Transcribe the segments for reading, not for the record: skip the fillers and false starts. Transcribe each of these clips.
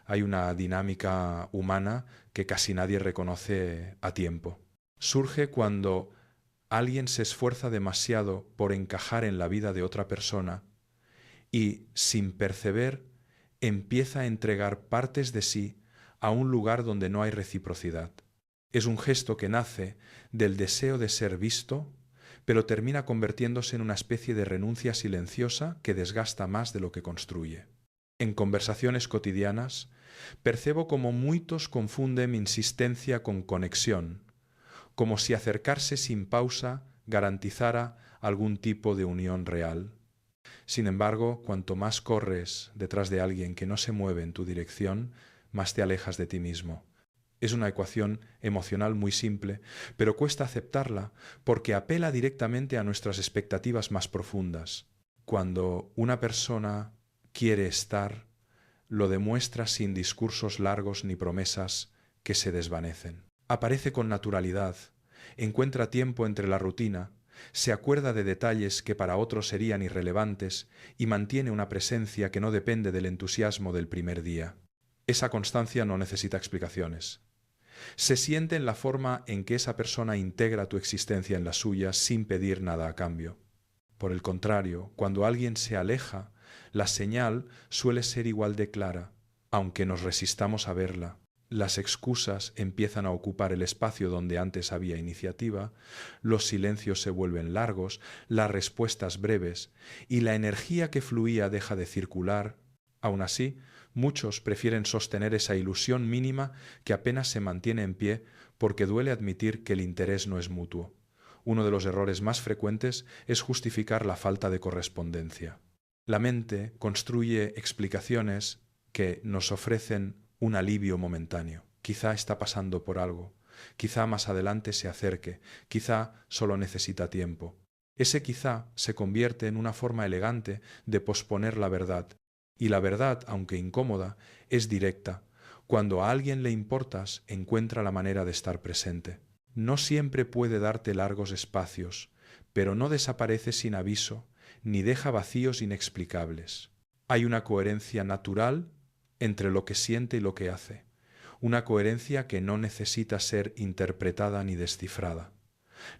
hay una dinámica humana que casi nadie reconoce a tiempo. Surge cuando alguien se esfuerza demasiado por encajar en la vida de otra persona y, sin perceber, empieza a entregar partes de sí a un lugar donde no hay reciprocidad. Es un gesto que nace del deseo de ser visto, pero termina convirtiéndose en una especie de renuncia silenciosa que desgasta más de lo que construye. En conversaciones cotidianas, percebo como muchos confunden insistencia con conexión, como si acercarse sin pausa garantizara algún tipo de unión real. Sin embargo, cuanto más corres detrás de alguien que no se mueve en tu dirección, más te alejas de ti mismo. Es una ecuación emocional muy simple, pero cuesta aceptarla porque apela directamente a nuestras expectativas más profundas. Cuando una persona quiere estar, lo demuestra sin discursos largos ni promesas que se desvanecen. Aparece con naturalidad, encuentra tiempo entre la rutina, se acuerda de detalles que para otros serían irrelevantes y mantiene una presencia que no depende del entusiasmo del primer día. Esa constancia no necesita explicaciones. Se siente en la forma en que esa persona integra tu existencia en la suya sin pedir nada a cambio. Por el contrario, cuando alguien se aleja, la señal suele ser igual de clara, aunque nos resistamos a verla. Las excusas empiezan a ocupar el espacio donde antes había iniciativa, los silencios se vuelven largos, las respuestas breves, y la energía que fluía deja de circular. Aún así, muchos prefieren sostener esa ilusión mínima que apenas se mantiene en pie porque duele admitir que el interés no es mutuo. Uno de los errores más frecuentes es justificar la falta de correspondencia. La mente construye explicaciones que nos ofrecen un alivio momentáneo. Quizá está pasando por algo, quizá más adelante se acerque, quizá solo necesita tiempo. Ese quizá se convierte en una forma elegante de posponer la verdad, y la verdad, aunque incómoda, es directa. Cuando a alguien le importas, encuentra la manera de estar presente. No siempre puede darte largos espacios, pero no desaparece sin aviso, ni deja vacíos inexplicables. Hay una coherencia natural entre lo que siente y lo que hace, una coherencia que no necesita ser interpretada ni descifrada.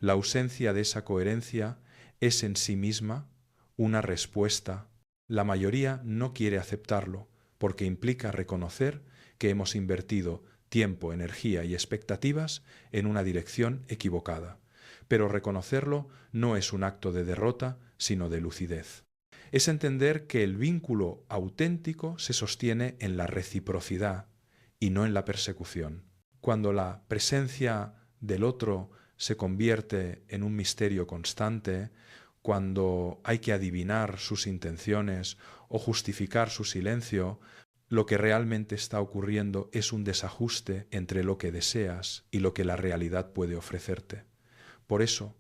La ausencia de esa coherencia es en sí misma una respuesta. La mayoría no quiere aceptarlo porque implica reconocer que hemos invertido tiempo, energía y expectativas en una dirección equivocada. Pero reconocerlo no es un acto de derrota, sino de lucidez. Es entender que el vínculo auténtico se sostiene en la reciprocidad y no en la persecución. Cuando la presencia del otro se convierte en un misterio constante, cuando hay que adivinar sus intenciones o justificar su silencio, lo que realmente está ocurriendo es un desajuste entre lo que deseas y lo que la realidad puede ofrecerte. Por eso,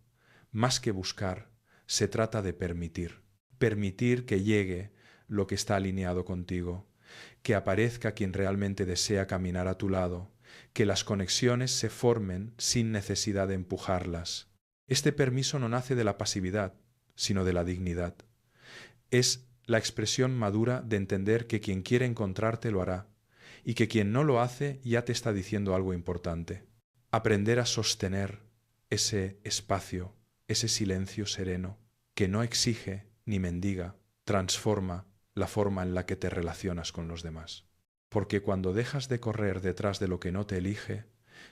más que buscar, se trata de permitir. Permitir que llegue lo que está alineado contigo, que aparezca quien realmente desea caminar a tu lado, que las conexiones se formen sin necesidad de empujarlas. Este permiso no nace de la pasividad, sino de la dignidad. Es la expresión madura de entender que quien quiere encontrarte lo hará, y que quien no lo hace ya te está diciendo algo importante. Aprender a sostener ese espacio, ese silencio sereno, que no exige ni mendiga, transforma la forma en la que te relacionas con los demás. Porque cuando dejas de correr detrás de lo que no te elige,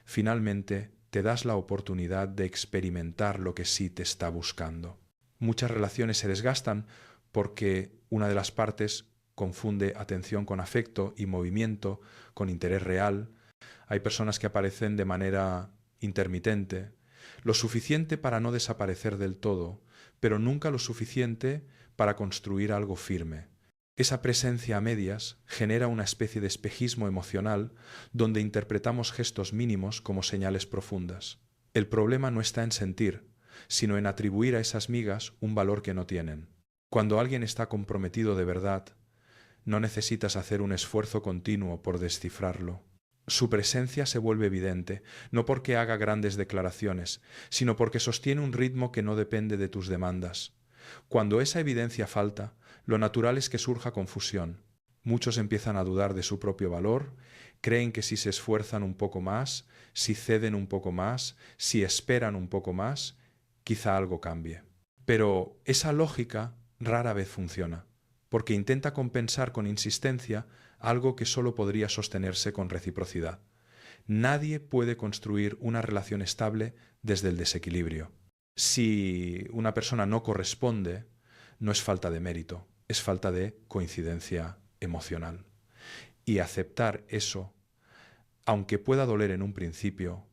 finalmente te das la oportunidad de experimentar lo que sí te está buscando. Muchas relaciones se desgastan porque una de las partes confunde atención con afecto y movimiento con interés real. Hay personas que aparecen de manera intermitente, lo suficiente para no desaparecer del todo, pero nunca lo suficiente para construir algo firme. Esa presencia a medias genera una especie de espejismo emocional donde interpretamos gestos mínimos como señales profundas. El problema no está en sentir, sino en atribuir a esas migas un valor que no tienen. Cuando alguien está comprometido de verdad, no necesitas hacer un esfuerzo continuo por descifrarlo. Su presencia se vuelve evidente, no porque haga grandes declaraciones, sino porque sostiene un ritmo que no depende de tus demandas. Cuando esa evidencia falta, lo natural es que surja confusión. Muchos empiezan a dudar de su propio valor, creen que si se esfuerzan un poco más, si ceden un poco más, si esperan un poco más, quizá algo cambie. Pero esa lógica rara vez funciona, porque intenta compensar con insistencia algo que solo podría sostenerse con reciprocidad. Nadie puede construir una relación estable desde el desequilibrio. Si una persona no corresponde, no es falta de mérito, es falta de coincidencia emocional. Y aceptar eso, aunque pueda doler en un principio,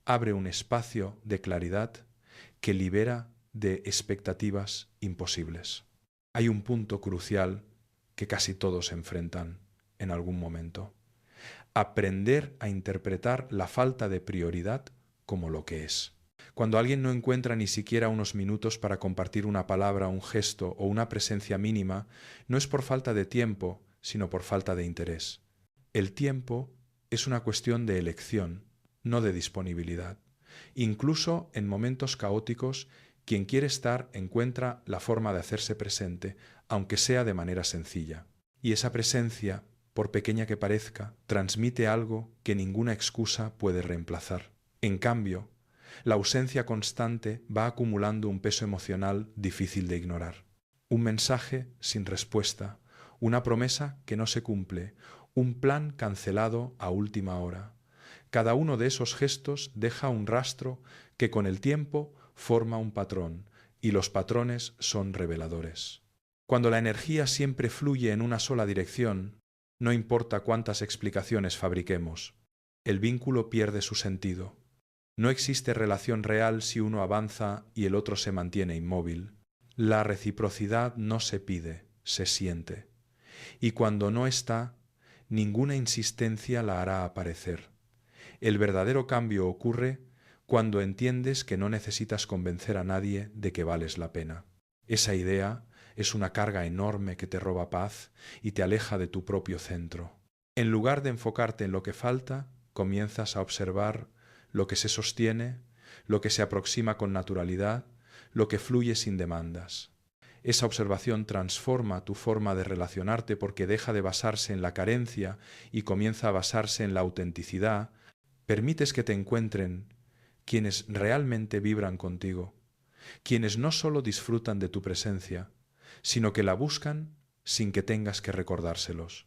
abre un espacio de claridad que libera de expectativas imposibles. Hay un punto crucial que casi todos enfrentan en algún momento. Aprender a interpretar la falta de prioridad como lo que es. Cuando alguien no encuentra ni siquiera unos minutos para compartir una palabra, un gesto o una presencia mínima, no es por falta de tiempo, sino por falta de interés. El tiempo es una cuestión de elección, no de disponibilidad. Incluso en momentos caóticos, quien quiere estar encuentra la forma de hacerse presente, aunque sea de manera sencilla. Y esa presencia, por pequeña que parezca, transmite algo que ninguna excusa puede reemplazar. En cambio, la ausencia constante va acumulando un peso emocional difícil de ignorar. Un mensaje sin respuesta, una promesa que no se cumple, un plan cancelado a última hora. Cada uno de esos gestos deja un rastro que con el tiempo forma un patrón, y los patrones son reveladores. Cuando la energía siempre fluye en una sola dirección, no importa cuántas explicaciones fabriquemos, el vínculo pierde su sentido. No existe relación real si uno avanza y el otro se mantiene inmóvil. La reciprocidad no se pide, se siente. Y cuando no está, ninguna insistencia la hará aparecer. El verdadero cambio ocurre cuando entiendes que no necesitas convencer a nadie de que vales la pena. Esa idea es una carga enorme que te roba paz y te aleja de tu propio centro. En lugar de enfocarte en lo que falta, comienzas a observar lo que se sostiene, lo que se aproxima con naturalidad, lo que fluye sin demandas. Esa observación transforma tu forma de relacionarte porque deja de basarse en la carencia y comienza a basarse en la autenticidad. Permites que te encuentren quienes realmente vibran contigo, quienes no solo disfrutan de tu presencia, sino que la buscan sin que tengas que recordárselos.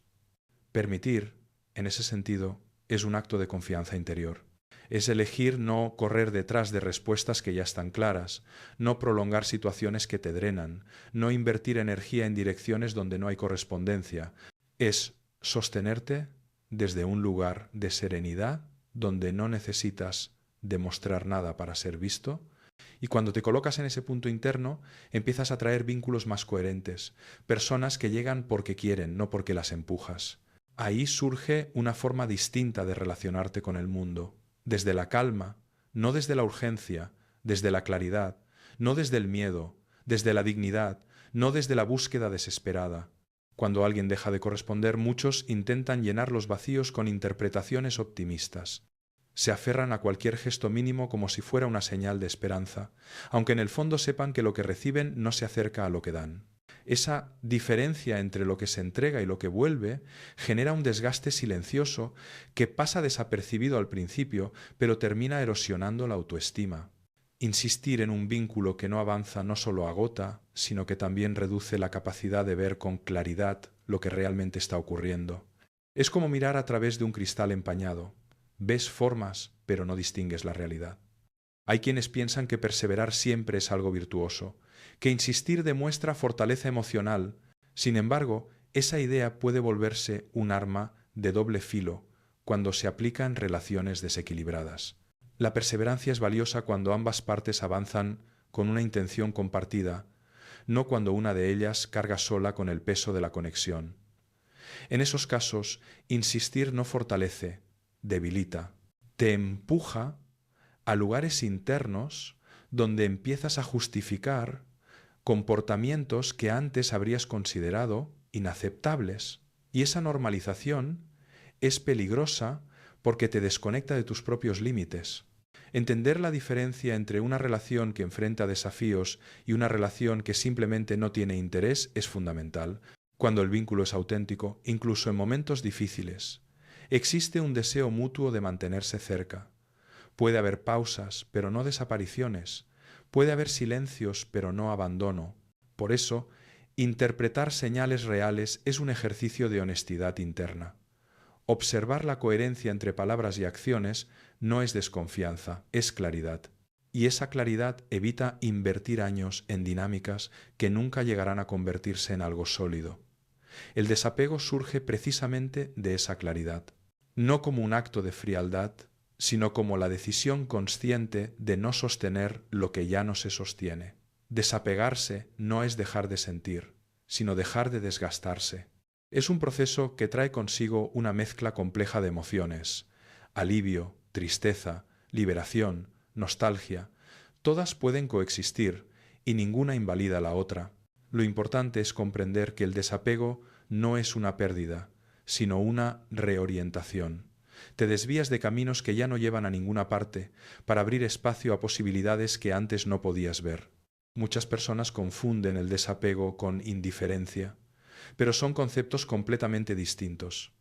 Permitir, en ese sentido, es un acto de confianza interior. Es elegir no correr detrás de respuestas que ya están claras, no prolongar situaciones que te drenan, no invertir energía en direcciones donde no hay correspondencia. Es sostenerte desde un lugar de serenidad donde no necesitas demostrar nada para ser visto, y cuando te colocas en ese punto interno, empiezas a traer vínculos más coherentes, personas que llegan porque quieren, no porque las empujas. Ahí surge una forma distinta de relacionarte con el mundo, desde la calma, no desde la urgencia, desde la claridad, no desde el miedo, desde la dignidad, no desde la búsqueda desesperada. Cuando alguien deja de corresponder, muchos intentan llenar los vacíos con interpretaciones optimistas. Se aferran a cualquier gesto mínimo como si fuera una señal de esperanza, aunque en el fondo sepan que lo que reciben no se acerca a lo que dan. Esa diferencia entre lo que se entrega y lo que vuelve genera un desgaste silencioso que pasa desapercibido al principio, pero termina erosionando la autoestima. Insistir en un vínculo que no avanza no solo agota, sino que también reduce la capacidad de ver con claridad lo que realmente está ocurriendo. Es como mirar a través de un cristal empañado. Ves formas, pero no distingues la realidad. Hay quienes piensan que perseverar siempre es algo virtuoso, que insistir demuestra fortaleza emocional. Sin embargo, esa idea puede volverse un arma de doble filo cuando se aplica en relaciones desequilibradas. La perseverancia es valiosa cuando ambas partes avanzan con una intención compartida, no cuando una de ellas carga sola con el peso de la conexión. En esos casos, insistir no fortalece, debilita, te empuja a lugares internos donde empiezas a justificar comportamientos que antes habrías considerado inaceptables. Y esa normalización es peligrosa porque te desconecta de tus propios límites. Entender la diferencia entre una relación que enfrenta desafíos y una relación que simplemente no tiene interés es fundamental. Cuando el vínculo es auténtico, incluso en momentos difíciles, existe un deseo mutuo de mantenerse cerca. Puede haber pausas, pero no desapariciones. Puede haber silencios, pero no abandono. Por eso, interpretar señales reales es un ejercicio de honestidad interna. Observar la coherencia entre palabras y acciones no es desconfianza, es claridad. Y esa claridad evita invertir años en dinámicas que nunca llegarán a convertirse en algo sólido. El desapego surge precisamente de esa claridad, no como un acto de frialdad, sino como la decisión consciente de no sostener lo que ya no se sostiene. Desapegarse no es dejar de sentir, sino dejar de desgastarse. Es un proceso que trae consigo una mezcla compleja de emociones: alivio, tristeza, liberación, nostalgia. Todas pueden coexistir y ninguna invalida la otra. Lo importante es comprender que el desapego no es una pérdida, sino una reorientación. Te desvías de caminos que ya no llevan a ninguna parte para abrir espacio a posibilidades que antes no podías ver. Muchas personas confunden el desapego con indiferencia, pero son conceptos completamente distintos.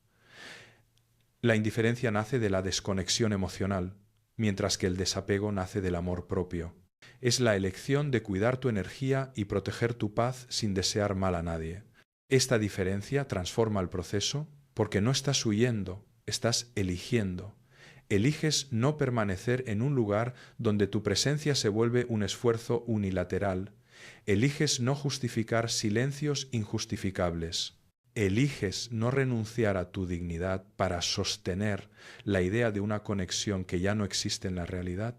La indiferencia nace de la desconexión emocional, mientras que el desapego nace del amor propio. Es la elección de cuidar tu energía y proteger tu paz sin desear mal a nadie. Esta diferencia transforma el proceso porque no estás huyendo, estás eligiendo. Eliges no permanecer en un lugar donde tu presencia se vuelve un esfuerzo unilateral. Eliges no justificar silencios injustificables. Eliges no renunciar a tu dignidad para sostener la idea de una conexión que ya no existe en la realidad.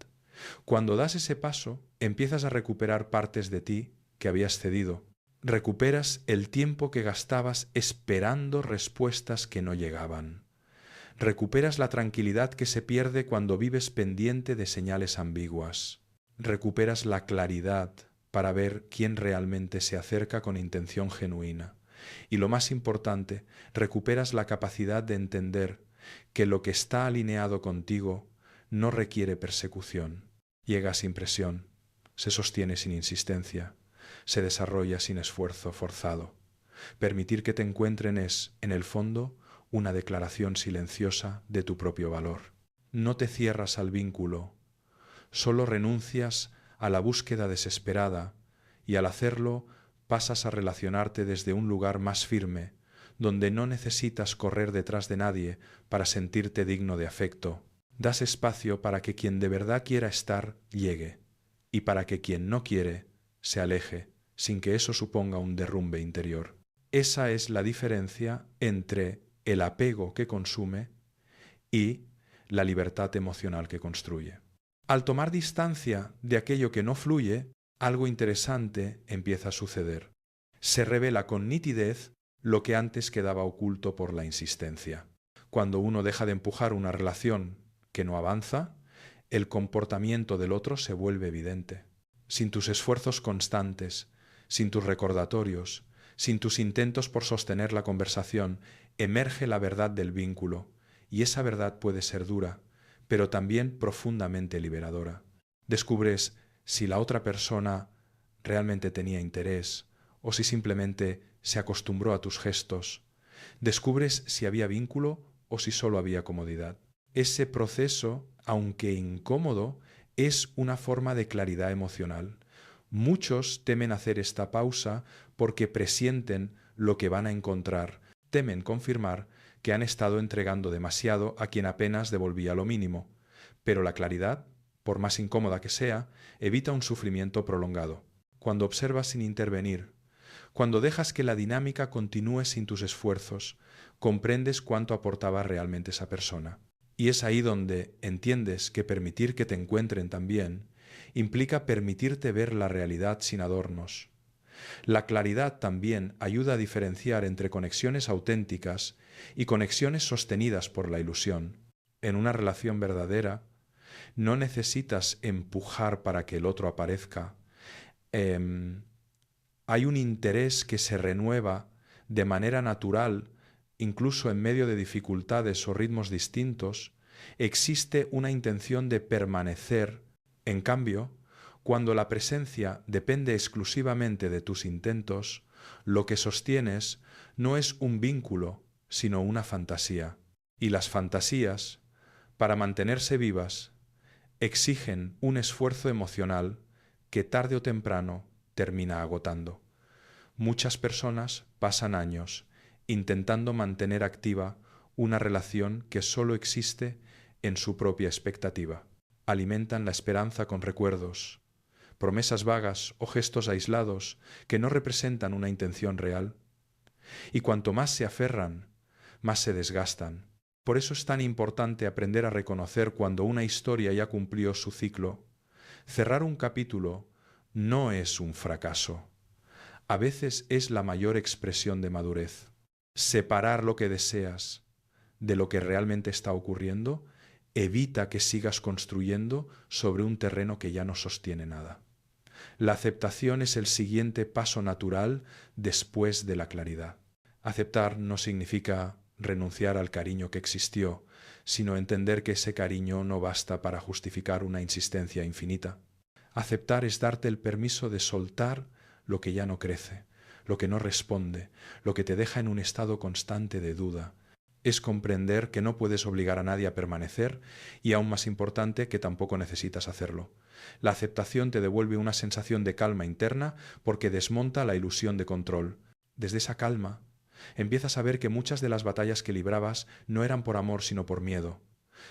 Cuando das ese paso, empiezas a recuperar partes de ti que habías cedido. Recuperas el tiempo que gastabas esperando respuestas que no llegaban. Recuperas la tranquilidad que se pierde cuando vives pendiente de señales ambiguas. Recuperas la claridad para ver quién realmente se acerca con intención genuina. Y lo más importante, recuperas la capacidad de entender que lo que está alineado contigo no requiere persecución. Llega sin presión, se sostiene sin insistencia, se desarrolla sin esfuerzo forzado. Permitir que te encuentren es, en el fondo, una declaración silenciosa de tu propio valor. No te cierras al vínculo, solo renuncias a la búsqueda desesperada y al hacerlo pasas a relacionarte desde un lugar más firme, donde no necesitas correr detrás de nadie para sentirte digno de afecto. Das espacio para que quien de verdad quiera estar llegue y para que quien no quiere se aleje, sin que eso suponga un derrumbe interior. Esa es la diferencia entre el apego que consume y la libertad emocional que construye. Al tomar distancia de aquello que no fluye, algo interesante empieza a suceder. Se revela con nitidez lo que antes quedaba oculto por la insistencia. Cuando uno deja de empujar una relación que no avanza, el comportamiento del otro se vuelve evidente. Sin tus esfuerzos constantes, sin tus recordatorios, sin tus intentos por sostener la conversación, emerge la verdad del vínculo, y esa verdad puede ser dura, pero también profundamente liberadora. Descubres si la otra persona realmente tenía interés o si simplemente se acostumbró a tus gestos. Descubres si había vínculo o si solo había comodidad. Ese proceso, aunque incómodo, es una forma de claridad emocional. Muchos temen hacer esta pausa porque presienten lo que van a encontrar, temen confirmar que han estado entregando demasiado a quien apenas devolvía lo mínimo. Pero la claridad, por más incómoda que sea, evita un sufrimiento prolongado. Cuando observas sin intervenir, cuando dejas que la dinámica continúe sin tus esfuerzos, comprendes cuánto aportaba realmente esa persona. Y es ahí donde entiendes que permitir que te encuentren también implica permitirte ver la realidad sin adornos. La claridad también ayuda a diferenciar entre conexiones auténticas y conexiones sostenidas por la ilusión. En una relación verdadera, no necesitas empujar para que el otro aparezca. Hay un interés que se renueva de manera natural, incluso en medio de dificultades o ritmos distintos. Existe una intención de permanecer. En cambio, cuando la presencia depende exclusivamente de tus intentos, lo que sostienes no es un vínculo, sino una fantasía. Y las fantasías, para mantenerse vivas, exigen un esfuerzo emocional que tarde o temprano termina agotando. Muchas personas pasan años intentando mantener activa una relación que solo existe en su propia expectativa. Alimentan la esperanza con recuerdos, promesas vagas o gestos aislados que no representan una intención real. Y cuanto más se aferran, más se desgastan. Por eso es tan importante aprender a reconocer cuando una historia ya cumplió su ciclo. Cerrar un capítulo no es un fracaso. A veces es la mayor expresión de madurez. Separar lo que deseas de lo que realmente está ocurriendo evita que sigas construyendo sobre un terreno que ya no sostiene nada. La aceptación es el siguiente paso natural después de la claridad. Aceptar no significa renunciar al cariño que existió, sino entender que ese cariño no basta para justificar una insistencia infinita. Aceptar es darte el permiso de soltar lo que ya no crece, lo que no responde, lo que te deja en un estado constante de duda. Es comprender que no puedes obligar a nadie a permanecer y, aún más importante, que tampoco necesitas hacerlo. La aceptación te devuelve una sensación de calma interna porque desmonta la ilusión de control. Desde esa calma, empiezas a ver que muchas de las batallas que librabas no eran por amor sino por miedo.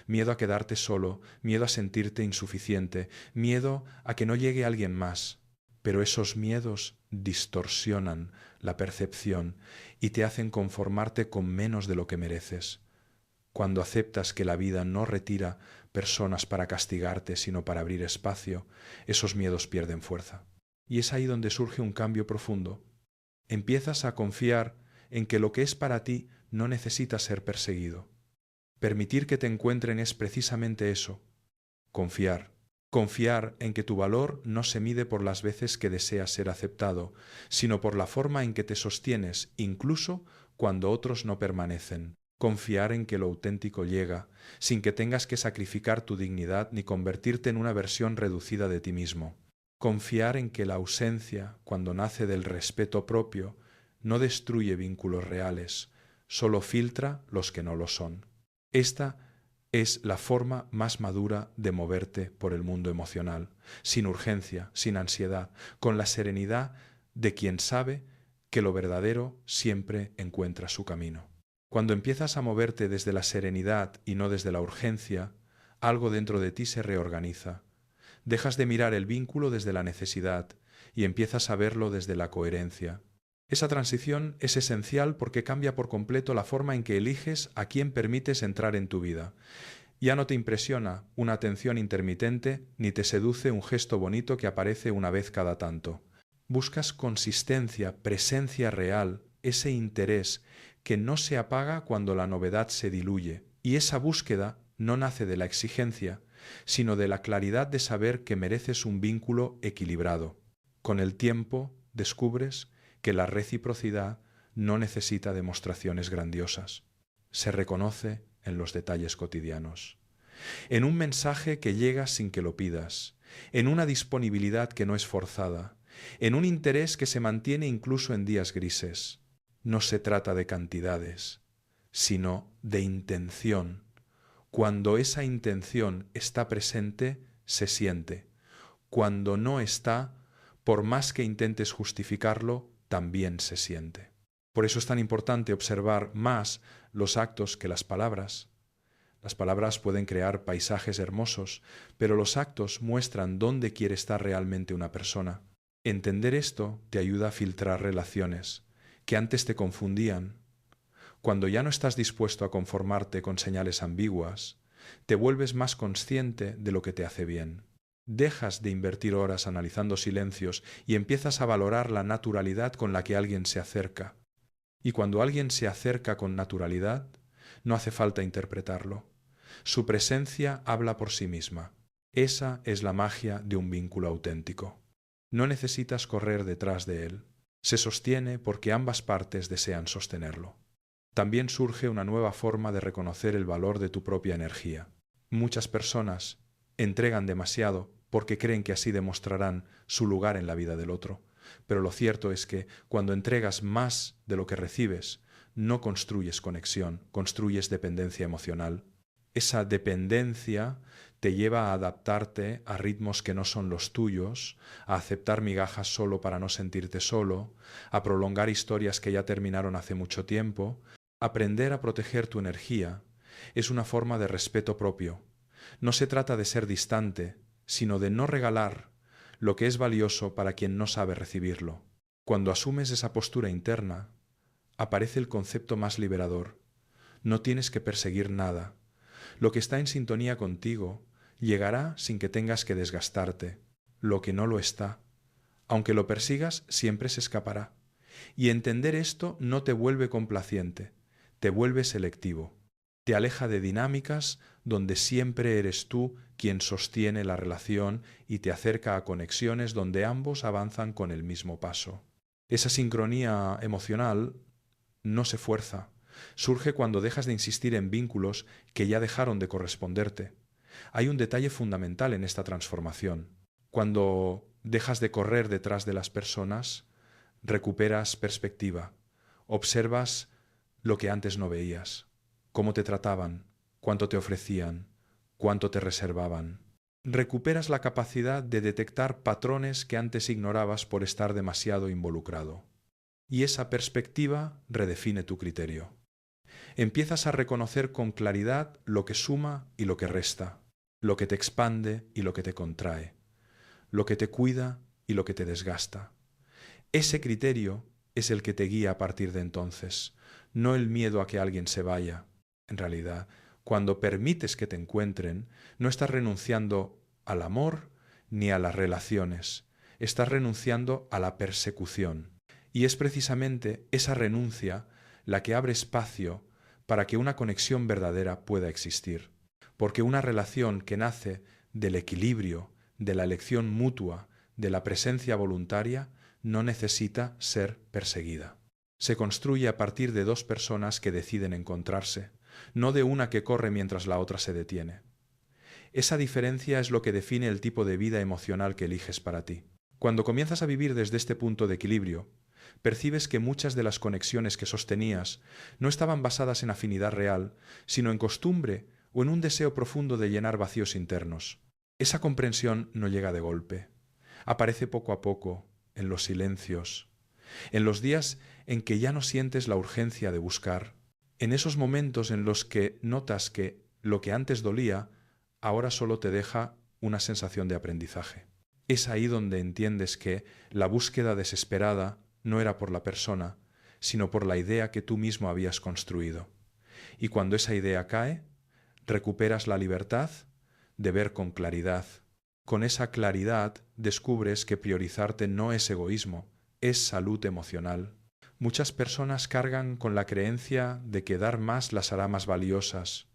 Miedo a quedarte solo, miedo a sentirte insuficiente, miedo a que no llegue alguien más. Pero esos miedos distorsionan la percepción y te hacen conformarte con menos de lo que mereces. Cuando aceptas que la vida no retira personas para castigarte, sino para abrir espacio, esos miedos pierden fuerza. Y es ahí donde surge un cambio profundo. Empiezas a confiar en que lo que es para ti no necesita ser perseguido. Permitir que te encuentren es precisamente eso, confiar. Confiar en que tu valor no se mide por las veces que deseas ser aceptado, sino por la forma en que te sostienes, incluso cuando otros no permanecen. Confiar en que lo auténtico llega, sin que tengas que sacrificar tu dignidad ni convertirte en una versión reducida de ti mismo. Confiar en que la ausencia, cuando nace del respeto propio, no destruye vínculos reales, solo filtra los que no lo son. Esta es la forma más madura de moverte por el mundo emocional, sin urgencia, sin ansiedad, con la serenidad de quien sabe que lo verdadero siempre encuentra su camino. Cuando empiezas a moverte desde la serenidad y no desde la urgencia, algo dentro de ti se reorganiza. Dejas de mirar el vínculo desde la necesidad y empiezas a verlo desde la coherencia. Esa transición es esencial porque cambia por completo la forma en que eliges a quién permites entrar en tu vida. Ya no te impresiona una atención intermitente ni te seduce un gesto bonito que aparece una vez cada tanto. Buscas consistencia, presencia real, ese interés que no se apaga cuando la novedad se diluye. Y esa búsqueda no nace de la exigencia, sino de la claridad de saber que mereces un vínculo equilibrado. Con el tiempo descubres que la reciprocidad no necesita demostraciones grandiosas. Se reconoce en los detalles cotidianos. En un mensaje que llega sin que lo pidas, en una disponibilidad que no es forzada, en un interés que se mantiene incluso en días grises. No se trata de cantidades, sino de intención. Cuando esa intención está presente, se siente. Cuando no está, por más que intentes justificarlo, también se siente. Por eso es tan importante observar más los actos que las palabras. Las palabras pueden crear paisajes hermosos, pero los actos muestran dónde quiere estar realmente una persona. Entender esto te ayuda a filtrar relaciones que antes te confundían. Cuando ya no estás dispuesto a conformarte con señales ambiguas, te vuelves más consciente de lo que te hace bien. Dejas de invertir horas analizando silencios y empiezas a valorar la naturalidad con la que alguien se acerca. Y cuando alguien se acerca con naturalidad, no hace falta interpretarlo. Su presencia habla por sí misma. Esa es la magia de un vínculo auténtico. No necesitas correr detrás de él. Se sostiene porque ambas partes desean sostenerlo. También surge una nueva forma de reconocer el valor de tu propia energía. Muchas personas entregan demasiado porque creen que así demostrarán su lugar en la vida del otro. pero lo cierto es que cuando entregas más de lo que recibes, no construyes conexión, construyes dependencia emocional. Esa dependencia te lleva a adaptarte a ritmos que no son los tuyos, a aceptar migajas solo para no sentirte solo, a prolongar historias que ya terminaron hace mucho tiempo. Aprender a proteger tu energía es una forma de respeto propio. No se trata de ser distante, sino de no regalar lo que es valioso para quien no sabe recibirlo. Cuando asumes esa postura interna, aparece el concepto más liberador. No tienes que perseguir nada. Lo que está en sintonía contigo llegará sin que tengas que desgastarte. Lo que no lo está, aunque lo persigas, siempre se escapará. Y entender esto no te vuelve complaciente, te vuelve selectivo. Te aleja de dinámicas donde siempre eres tú quien sostiene la relación y te acerca a conexiones donde ambos avanzan con el mismo paso. Esa sincronía emocional no se fuerza. Surge cuando dejas de insistir en vínculos que ya dejaron de corresponderte. Hay un detalle fundamental en esta transformación. Cuando dejas de correr detrás de las personas, recuperas perspectiva, observas lo que antes no veías, cómo te trataban, cuánto te ofrecían, cuánto te reservaban. Recuperas la capacidad de detectar patrones que antes ignorabas por estar demasiado involucrado. Y esa perspectiva redefine tu criterio. Empiezas a reconocer con claridad lo que suma y lo que resta, lo que te expande y lo que te contrae, lo que te cuida y lo que te desgasta. Ese criterio es el que te guía a partir de entonces, no el miedo a que alguien se vaya. En realidad, cuando permites que te encuentren, no estás renunciando al amor ni a las relaciones, estás renunciando a la persecución. Y es precisamente esa renuncia la que abre espacio para que una conexión verdadera pueda existir. Porque una relación que nace del equilibrio, de la elección mutua, de la presencia voluntaria, no necesita ser perseguida. Se construye a partir de dos personas que deciden encontrarse, no de una que corre mientras la otra se detiene. Esa diferencia es lo que define el tipo de vida emocional que eliges para ti. Cuando comienzas a vivir desde este punto de equilibrio, percibes que muchas de las conexiones que sostenías no estaban basadas en afinidad real, sino en costumbre o en un deseo profundo de llenar vacíos internos. Esa comprensión no llega de golpe. Aparece poco a poco, en los silencios, en los días en que ya no sientes la urgencia de buscar, en esos momentos en los que notas que lo que antes dolía, ahora solo te deja una sensación de aprendizaje. Es ahí donde entiendes que la búsqueda desesperada no era por la persona, sino por la idea que tú mismo habías construido. Y cuando esa idea cae, recuperas la libertad de ver con claridad. Con esa claridad descubres que priorizarte no es egoísmo, es salud emocional. Muchas personas cargan con la creencia de que dar más las hará más valiosas,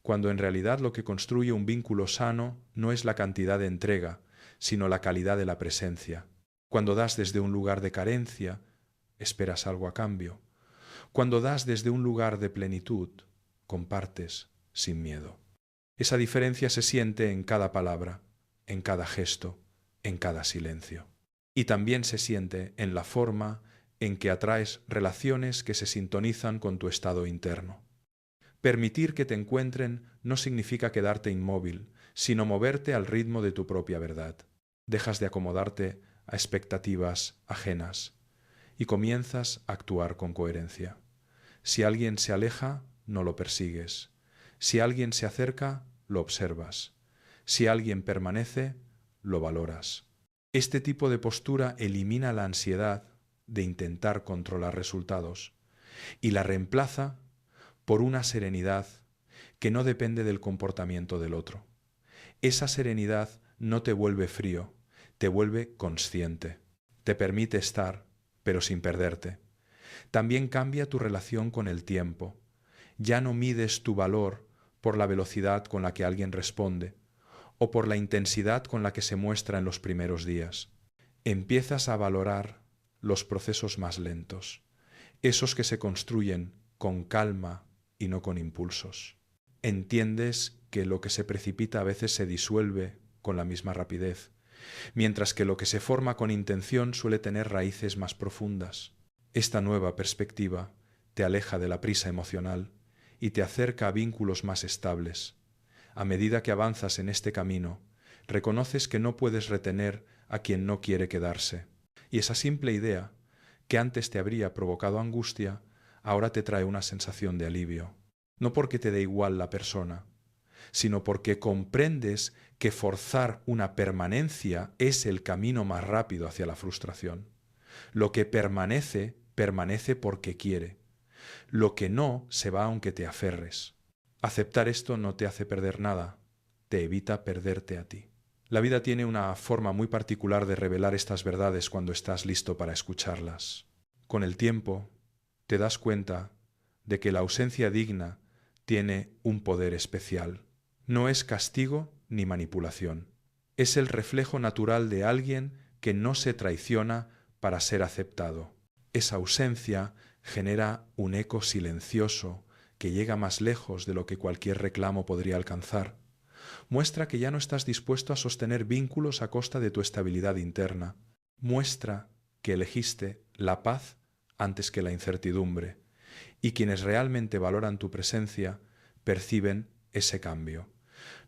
cuando en realidad lo que construye un vínculo sano no es la cantidad de entrega, sino la calidad de la presencia. Cuando das desde un lugar de carencia, esperas algo a cambio. Cuando das desde un lugar de plenitud, compartes sin miedo. Esa diferencia se siente en cada palabra, en cada gesto, en cada silencio. Y también se siente en la forma en que atraes relaciones que se sintonizan con tu estado interno. Permitir que te encuentren no significa quedarte inmóvil, sino moverte al ritmo de tu propia verdad. Dejas de acomodarte a expectativas ajenas y comienzas a actuar con coherencia. Si alguien se aleja, no lo persigues. Si alguien se acerca, lo observas. Si alguien permanece, lo valoras. Este tipo de postura elimina la ansiedad de intentar controlar resultados y la reemplaza por una serenidad que no depende del comportamiento del otro. Esa serenidad no te vuelve frío, te vuelve consciente, te permite estar, pero sin perderte. También cambia tu relación con el tiempo. Ya no mides tu valor por la velocidad con la que alguien responde o por la intensidad con la que se muestra en los primeros días. Empiezas a valorar los procesos más lentos, esos que se construyen con calma y no con impulsos. Entiendes que lo que se precipita a veces se disuelve con la misma rapidez mientras que lo que se forma con intención suele tener raíces más profundas. Esta nueva perspectiva te aleja de la prisa emocional y te acerca a vínculos más estables. A medida que avanzas en este camino, reconoces que no puedes retener a quien no quiere quedarse, y esa simple idea, que antes te habría provocado angustia, ahora te trae una sensación de alivio, no porque te dé igual la persona, sino porque comprendes que forzar una permanencia es el camino más rápido hacia la frustración. Lo que permanece, permanece porque quiere. Lo que no se va aunque te aferres. Aceptar esto no te hace perder nada, te evita perderte a ti. La vida tiene una forma muy particular de revelar estas verdades cuando estás listo para escucharlas. Con el tiempo, te das cuenta de que la ausencia digna tiene un poder especial. No es castigo ni manipulación. Es el reflejo natural de alguien que no se traiciona para ser aceptado. Esa ausencia genera un eco silencioso que llega más lejos de lo que cualquier reclamo podría alcanzar. Muestra que ya no estás dispuesto a sostener vínculos a costa de tu estabilidad interna. Muestra que elegiste la paz antes que la incertidumbre, y quienes realmente valoran tu presencia perciben ese cambio.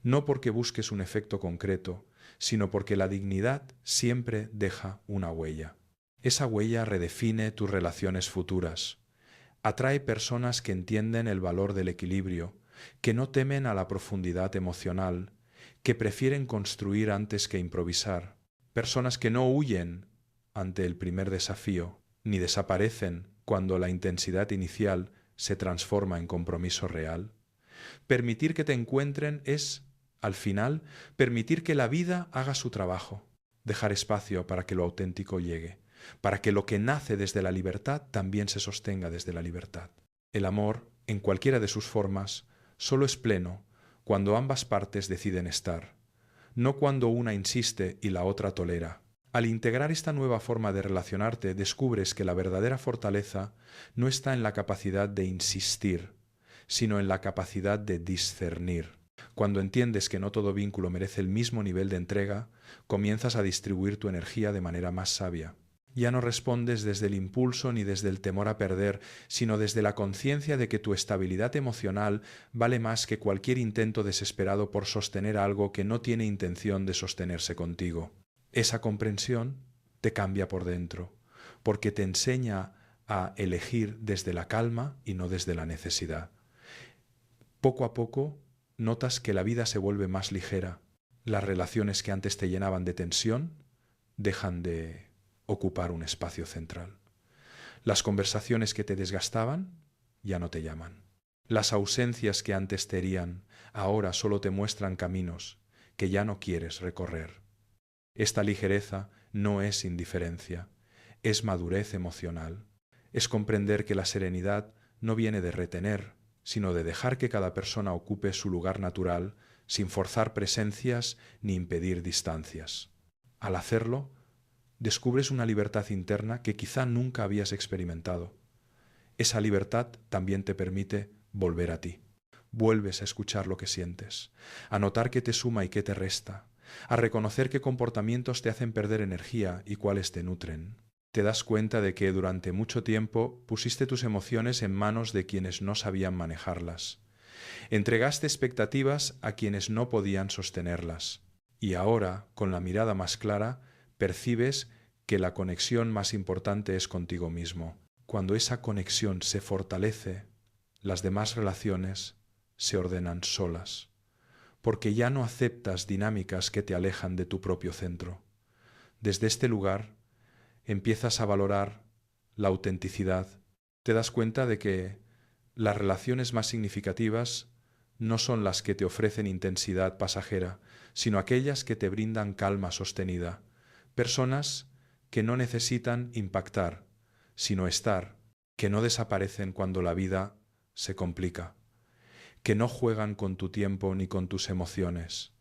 No porque busques un efecto concreto, sino porque la dignidad siempre deja una huella. Esa huella redefine tus relaciones futuras. Atrae personas que entienden el valor del equilibrio, que no temen a la profundidad emocional, que prefieren construir antes que improvisar. Personas que no huyen ante el primer desafío, ni desaparecen cuando la intensidad inicial se transforma en compromiso real. Permitir que te encuentren es, al final, permitir que la vida haga su trabajo, dejar espacio para que lo auténtico llegue, para que lo que nace desde la libertad también se sostenga desde la libertad. El amor, en cualquiera de sus formas, solo es pleno cuando ambas partes deciden estar, no cuando una insiste y la otra tolera. Al integrar esta nueva forma de relacionarte, descubres que la verdadera fortaleza no está en la capacidad de insistir, sino en la capacidad de discernir. Cuando entiendes que no todo vínculo merece el mismo nivel de entrega, comienzas a distribuir tu energía de manera más sabia. Ya no respondes desde el impulso ni desde el temor a perder, sino desde la conciencia de que tu estabilidad emocional vale más que cualquier intento desesperado por sostener algo que no tiene intención de sostenerse contigo. Esa comprensión te cambia por dentro, porque te enseña a elegir desde la calma y no desde la necesidad. Poco a poco notas que la vida se vuelve más ligera. Las relaciones que antes te llenaban de tensión dejan de ocupar un espacio central. Las conversaciones que te desgastaban ya no te llaman. Las ausencias que antes te herían ahora solo te muestran caminos que ya no quieres recorrer. Esta ligereza no es indiferencia, es madurez emocional. Es comprender que la serenidad no viene de retener, sino de dejar que cada persona ocupe su lugar natural sin forzar presencias ni impedir distancias. Al hacerlo, descubres una libertad interna que quizá nunca habías experimentado. Esa libertad también te permite volver a ti. Vuelves a escuchar lo que sientes, a notar qué te suma y qué te resta, a reconocer qué comportamientos te hacen perder energía y cuáles te nutren. Te das cuenta de que durante mucho tiempo pusiste tus emociones en manos de quienes no sabían manejarlas. Entregaste expectativas a quienes no podían sostenerlas. Y ahora, con la mirada más clara, percibes que la conexión más importante es contigo mismo. Cuando esa conexión se fortalece, las demás relaciones se ordenan solas, porque ya no aceptas dinámicas que te alejan de tu propio centro. Desde este lugar empiezas a valorar la autenticidad. Te das cuenta de que las relaciones más significativas no son las que te ofrecen intensidad pasajera, sino aquellas que te brindan calma sostenida. Personas que no necesitan impactar, sino estar, que no desaparecen cuando la vida se complica, que no juegan con tu tiempo ni con tus emociones.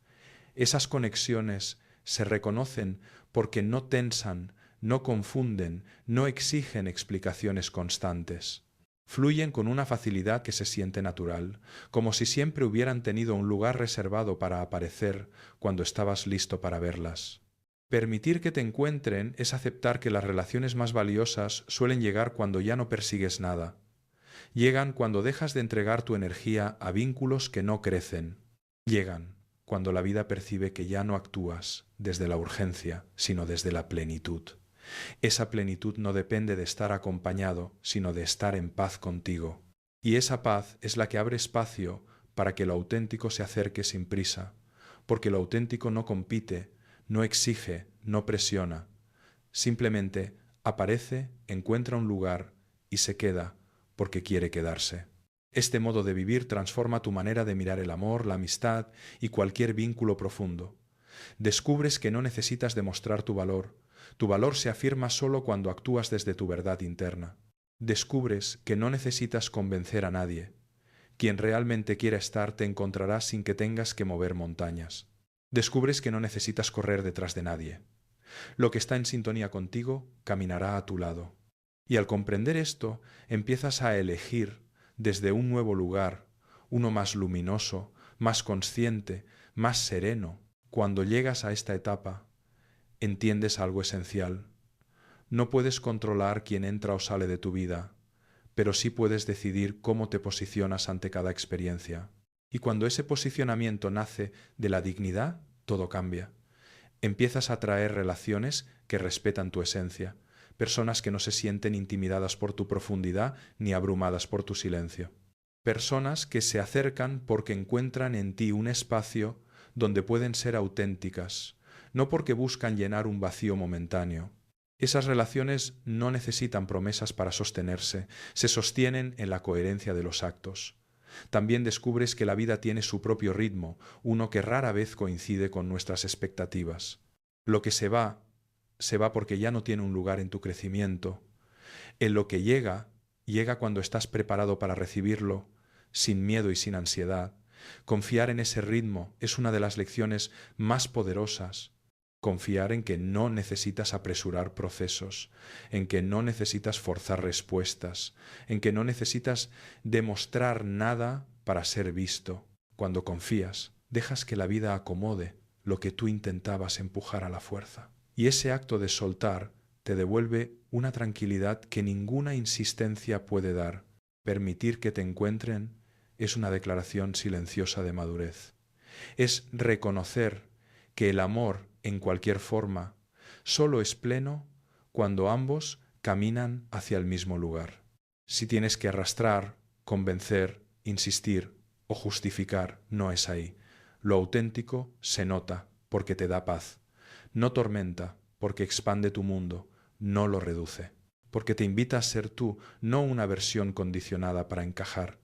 Esas conexiones se reconocen porque no tensan, no confunden, no exigen explicaciones constantes. Fluyen con una facilidad que se siente natural, como si siempre hubieran tenido un lugar reservado para aparecer cuando estabas listo para verlas. Permitir que te encuentren es aceptar que las relaciones más valiosas suelen llegar cuando ya no persigues nada. Llegan cuando dejas de entregar tu energía a vínculos que no crecen. Llegan cuando la vida percibe que ya no actúas desde la urgencia, sino desde la plenitud. Esa plenitud no depende de estar acompañado, sino de estar en paz contigo. Y esa paz es la que abre espacio para que lo auténtico se acerque sin prisa, porque lo auténtico no compite, no exige, no presiona. Simplemente aparece, encuentra un lugar y se queda porque quiere quedarse. Este modo de vivir transforma tu manera de mirar el amor, la amistad y cualquier vínculo profundo. Descubres que no necesitas demostrar tu valor. Tu valor se afirma solo cuando actúas desde tu verdad interna. Descubres que no necesitas convencer a nadie. Quien realmente quiera estar te encontrará sin que tengas que mover montañas. Descubres que no necesitas correr detrás de nadie. Lo que está en sintonía contigo caminará a tu lado. Y al comprender esto, empiezas a elegir desde un nuevo lugar, uno más luminoso, más consciente, más sereno. Cuando llegas a esta etapa, entiendes algo esencial. No puedes controlar quién entra o sale de tu vida, pero sí puedes decidir cómo te posicionas ante cada experiencia. Y cuando ese posicionamiento nace de la dignidad, todo cambia. Empiezas a atraer relaciones que respetan tu esencia, personas que no se sienten intimidadas por tu profundidad ni abrumadas por tu silencio. Personas que se acercan porque encuentran en ti un espacio donde pueden ser auténticas, no porque buscan llenar un vacío momentáneo. Esas relaciones no necesitan promesas para sostenerse, se sostienen en la coherencia de los actos. También descubres que la vida tiene su propio ritmo, uno que rara vez coincide con nuestras expectativas. Lo que se va porque ya no tiene un lugar en tu crecimiento. En lo que llega, llega cuando estás preparado para recibirlo, sin miedo y sin ansiedad. Confiar en ese ritmo es una de las lecciones más poderosas. Confiar en que no necesitas apresurar procesos, en que no necesitas forzar respuestas, en que no necesitas demostrar nada para ser visto. Cuando confías, dejas que la vida acomode lo que tú intentabas empujar a la fuerza. Y ese acto de soltar te devuelve una tranquilidad que ninguna insistencia puede dar. Permitir que te encuentren es una declaración silenciosa de madurez. Es reconocer que el amor, en cualquier forma, solo es pleno cuando ambos caminan hacia el mismo lugar. Si tienes que arrastrar, convencer, insistir o justificar, no es ahí. Lo auténtico se nota porque te da paz. No tormenta porque expande tu mundo, no lo reduce. Porque te invita a ser tú, no una versión condicionada para encajar.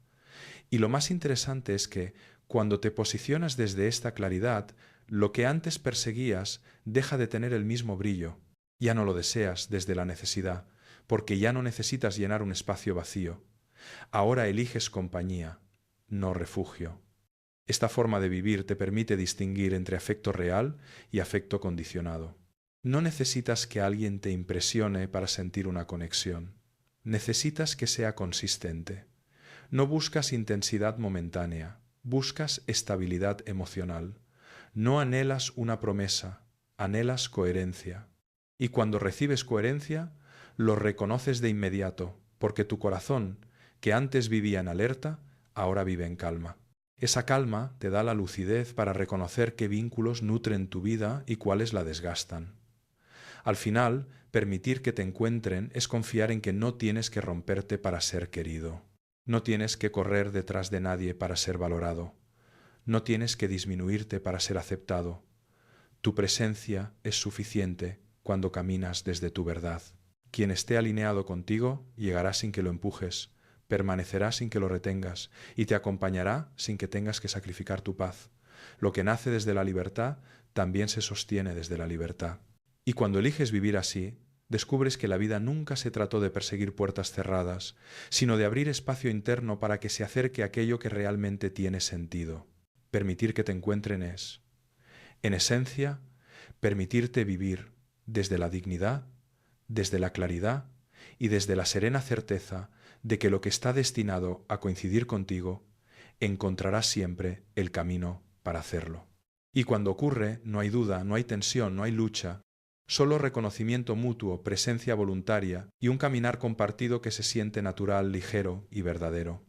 Y lo más interesante es que, cuando te posicionas desde esta claridad, lo que antes perseguías deja de tener el mismo brillo. Ya no lo deseas desde la necesidad, porque ya no necesitas llenar un espacio vacío. Ahora eliges compañía, no refugio. Esta forma de vivir te permite distinguir entre afecto real y afecto condicionado. No necesitas que alguien te impresione para sentir una conexión. Necesitas que sea consistente. No buscas intensidad momentánea, buscas estabilidad emocional. No anhelas una promesa, anhelas coherencia. Y cuando recibes coherencia, lo reconoces de inmediato, porque tu corazón, que antes vivía en alerta, ahora vive en calma. Esa calma te da la lucidez para reconocer qué vínculos nutren tu vida y cuáles la desgastan. Al final, permitir que te encuentren es confiar en que no tienes que romperte para ser querido. No tienes que correr detrás de nadie para ser valorado. No tienes que disminuirte para ser aceptado. Tu presencia es suficiente cuando caminas desde tu verdad. Quien esté alineado contigo llegará sin que lo empujes, permanecerá sin que lo retengas y te acompañará sin que tengas que sacrificar tu paz. Lo que nace desde la libertad también se sostiene desde la libertad. Y cuando eliges vivir así, descubres que la vida nunca se trató de perseguir puertas cerradas, sino de abrir espacio interno para que se acerque aquello que realmente tiene sentido. Permitir que te encuentren es, en esencia, permitirte vivir desde la dignidad, desde la claridad y desde la serena certeza de que lo que está destinado a coincidir contigo encontrará siempre el camino para hacerlo. Y cuando ocurre, no hay duda, no hay tensión, no hay lucha, Solo reconocimiento mutuo, presencia voluntaria y un caminar compartido que se siente natural, ligero y verdadero.